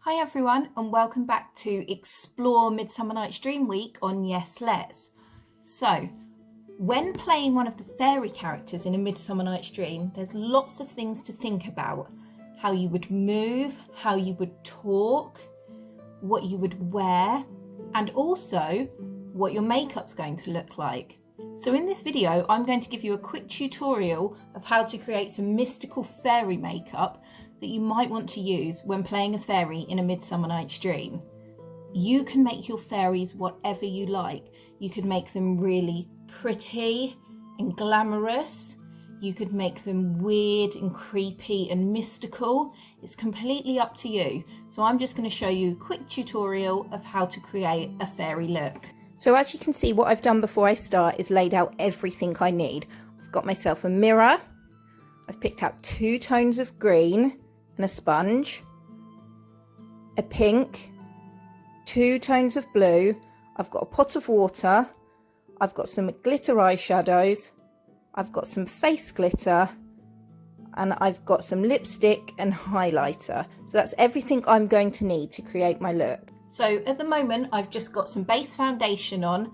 Hi everyone, and welcome back to Explore Midsummer Night's Dream Week on Yes Let's. So, when playing one of the fairy characters in A Midsummer Night's Dream, there's lots of things to think about. How you would move, how you would talk, what you would wear, and also what your makeup's going to look like. So in this video, I'm going to give you a quick tutorial of how to create some mystical fairy makeup that you might want to use when playing a fairy in A Midsummer Night's Dream. You can make your fairies whatever you like. You could make them really pretty and glamorous. You could make them weird and creepy and mystical. It's completely up to you. So I'm just going to show you a quick tutorial of how to create a fairy look. So as you can see, what I've done before I start is laid out everything I need. I've got myself a mirror. I've picked out 2 tones of green and a sponge, a pink, 2 tones of blue. I've got a pot of water. I've got some glitter eyeshadows. I've got some face glitter, and I've got some lipstick and highlighter. So that's everything I'm going to need to create my look. So at the moment, I've just got some base foundation on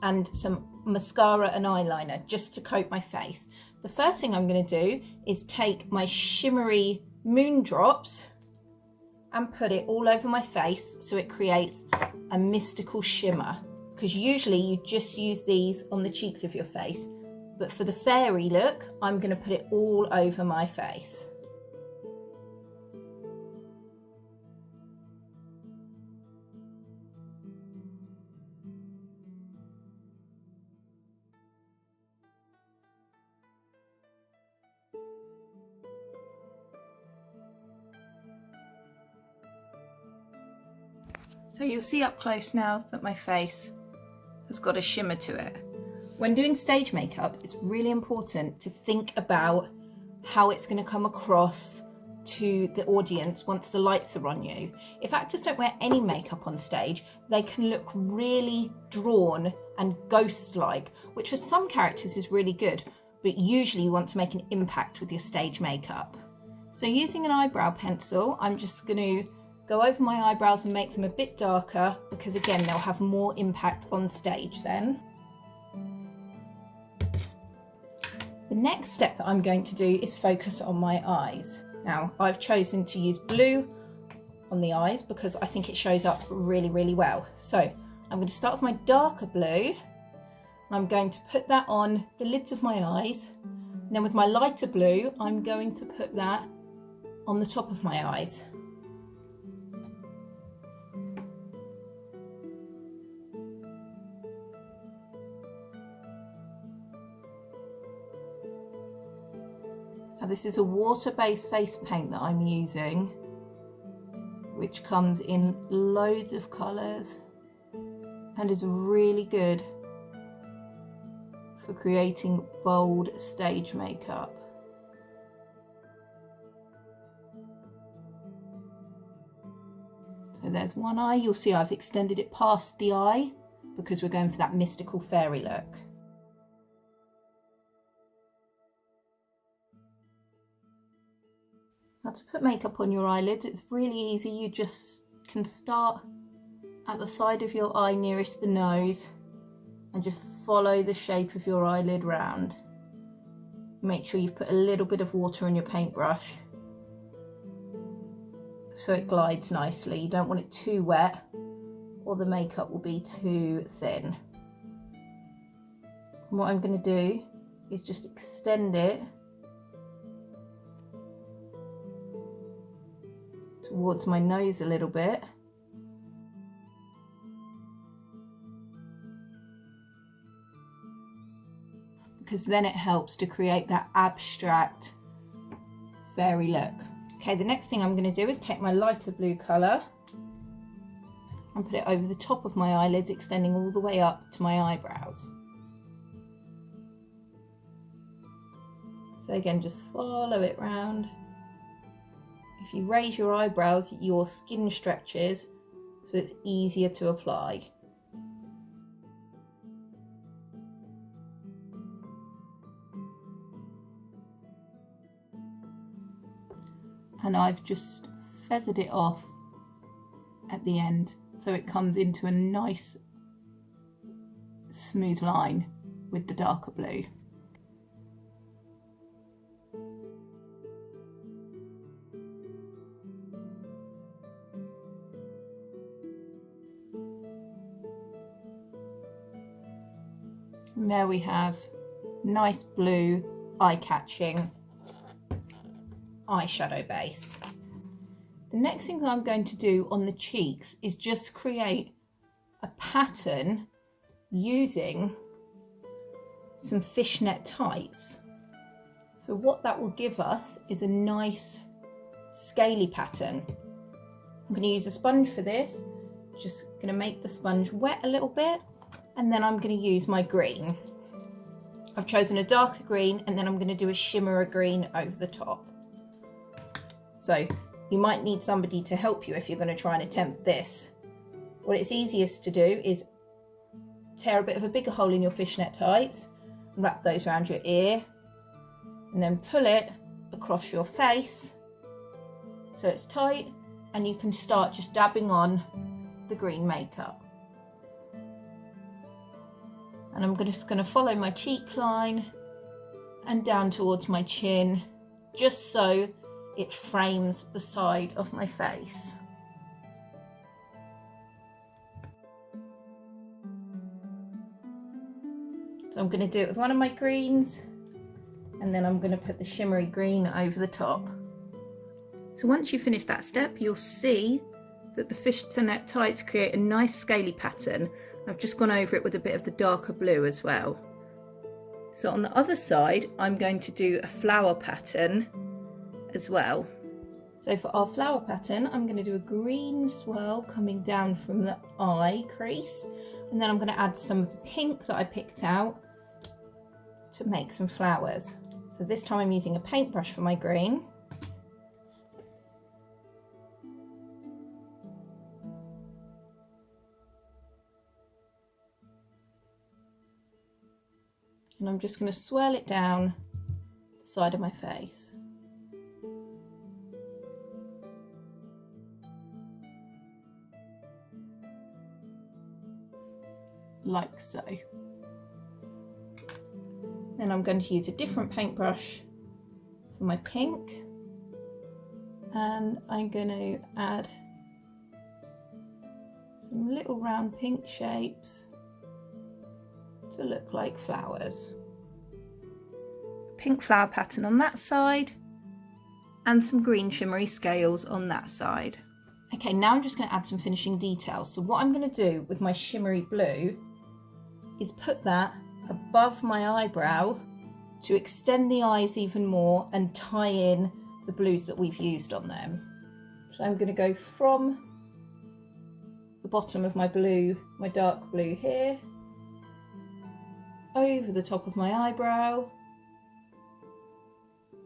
and some mascara and eyeliner just to coat my face. The first thing I'm going to do is take my shimmery moon drops and put it all over my face so it creates a mystical shimmer, because usually you just use these on the cheeks of your face, but for the fairy look I'm going to put it all over my face. So you'll see up close now that my face has got a shimmer to it. When doing stage makeup, it's really important to think about how it's going to come across to the audience once the lights are on you. If actors don't wear any makeup on stage, they can look really drawn and ghost-like, which for some characters is really good, but usually you want to make an impact with your stage makeup. So using an eyebrow pencil, I'm just going to go over my eyebrows and make them a bit darker, because again they'll have more impact on stage then. The next step that I'm going to do is focus on my eyes. Now I've chosen to use blue on the eyes because I think it shows up really well. So I'm going to start with my darker blue and I'm going to put that on the lids of my eyes, and then with my lighter blue I'm going to put that on the top of my eyes. Now this is a water-based face paint that I'm using, which comes in loads of colours and is really good for creating bold stage makeup. So there's one eye. You'll see I've extended it past the eye because we're going for that mystical fairy look. Now to put makeup on your eyelids, it's really easy. You just can start at the side of your eye nearest the nose and just follow the shape of your eyelid round. Make sure you've put a little bit of water on your paintbrush so it glides nicely. You don't want it too wet or the makeup will be too thin. And what I'm going to do is just extend it towards my nose a little bit. Because then it helps to create that abstract fairy look. Okay, the next thing I'm going to do is take my lighter blue colour and put it over the top of my eyelids, extending all the way up to my eyebrows. So again, just follow it round. If you raise your eyebrows, your skin stretches, so it's easier to apply. And I've just feathered it off at the end, so it comes into a nice smooth line with the darker blue. And there we have nice blue, eye-catching eyeshadow base. The next thing I'm going to do on the cheeks is just create a pattern using some fishnet tights. So what that will give us is a nice scaly pattern. I'm going to use a sponge for this, just going to make the sponge wet a little bit, and then I'm going to use my green. I've chosen a darker green, and then I'm going to do a shimmer green over the top. So you might need somebody to help you if you're going to try and attempt this. What it's easiest to do is tear a bit of a bigger hole in your fishnet tights, wrap those around your ear, and then pull it across your face so it's tight, and you can start just dabbing on the green makeup. And I'm just going to follow my cheek line and down towards my chin, just so it frames the side of my face. So I'm going to do it with one of my greens, and then I'm going to put the shimmery green over the top. So once you finish that step, you'll see that the fishnet tights create a nice scaly pattern. I've just gone over it with a bit of the darker blue as well. So on the other side, I'm going to do a flower pattern as well. So for our flower pattern, I'm going to do a green swirl coming down from the eye crease, and then I'm going to add some of the pink that I picked out to make some flowers. So this time I'm using a paintbrush for my green. And I'm just going to swirl it down the side of my face. Like so. Then I'm going to use a different paintbrush for my pink, and I'm going to add some little round pink shapes to look like flowers. Pink flower pattern on that side, and some green shimmery scales on that side. Okay, now I'm just going to add some finishing details. So what I'm going to do with my shimmery blue is put that above my eyebrow to extend the eyes even more and tie in the blues that we've used on them. So I'm going to go from the bottom of my blue, my dark blue here, over the top of my eyebrow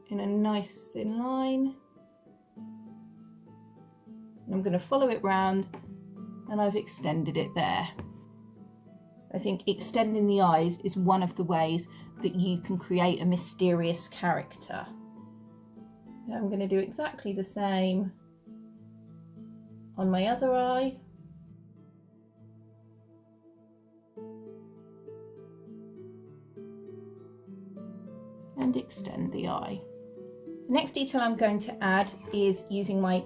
in a nice thin line. And I'm going to follow it round, and I've extended it there. I think extending the eyes is one of the ways that you can create a mysterious character. Now I'm going to do exactly the same on my other eye. And extend the eye. The next detail I'm going to add is using my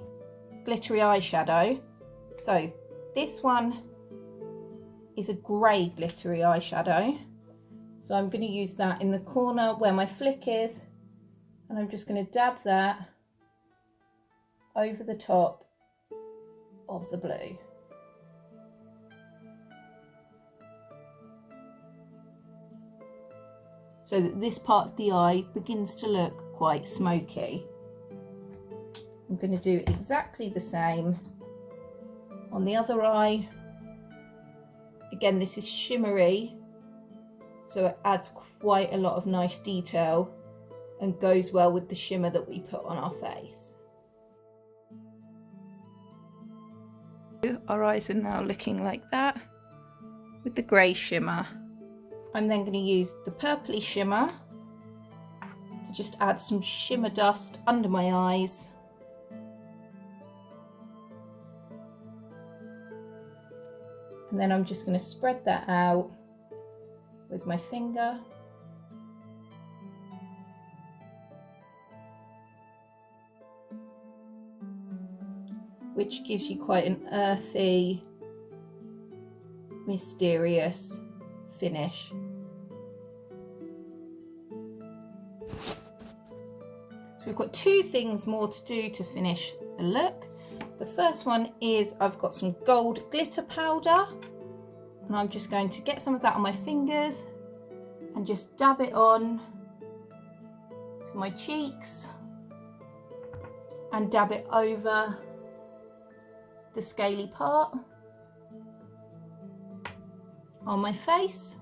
glittery eyeshadow. So this one is a grey glittery eyeshadow. So I'm going to use that in the corner where my flick is, and I'm just going to dab that over the top of the blue. So that this part of the eye begins to look quite smoky. I'm going to do exactly the same on the other eye. Again, this is shimmery, so it adds quite a lot of nice detail and goes well with the shimmer that we put on our face. Our eyes are now looking like that with the grey shimmer. I'm then going to use the purpley shimmer to just add some shimmer dust under my eyes. And then I'm just going to spread that out with my finger. Which gives you quite an earthy, mysterious finish. So we've got two things more to do to finish the look. The first one is I've got some gold glitter powder, and I'm just going to get some of that on my fingers and just dab it on to my cheeks and dab it over the scaly part on my face.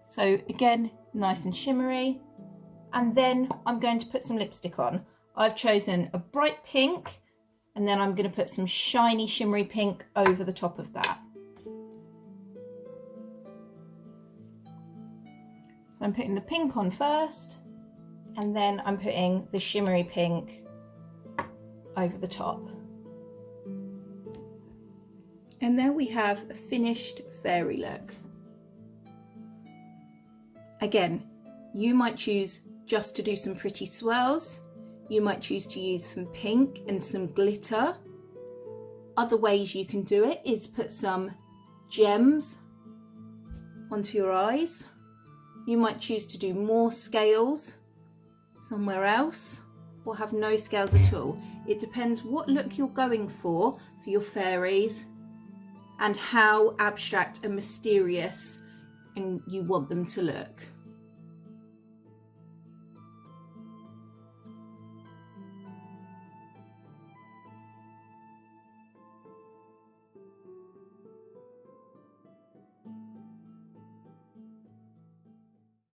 So again, nice and shimmery. And then I'm going to put some lipstick on. I've chosen a bright pink, and then I'm going to put some shiny shimmery pink over the top of that. So I'm putting the pink on first, and then I'm putting the shimmery pink over the top. And there we have a finished fairy look. Again, you might choose just to do some pretty swirls. You might choose to use some pink and some glitter. Other ways you can do it is put some gems onto your eyes. You might choose to do more scales somewhere else, or have no scales at all. It depends what look you're going for your fairies and how abstract and mysterious and you want them to look.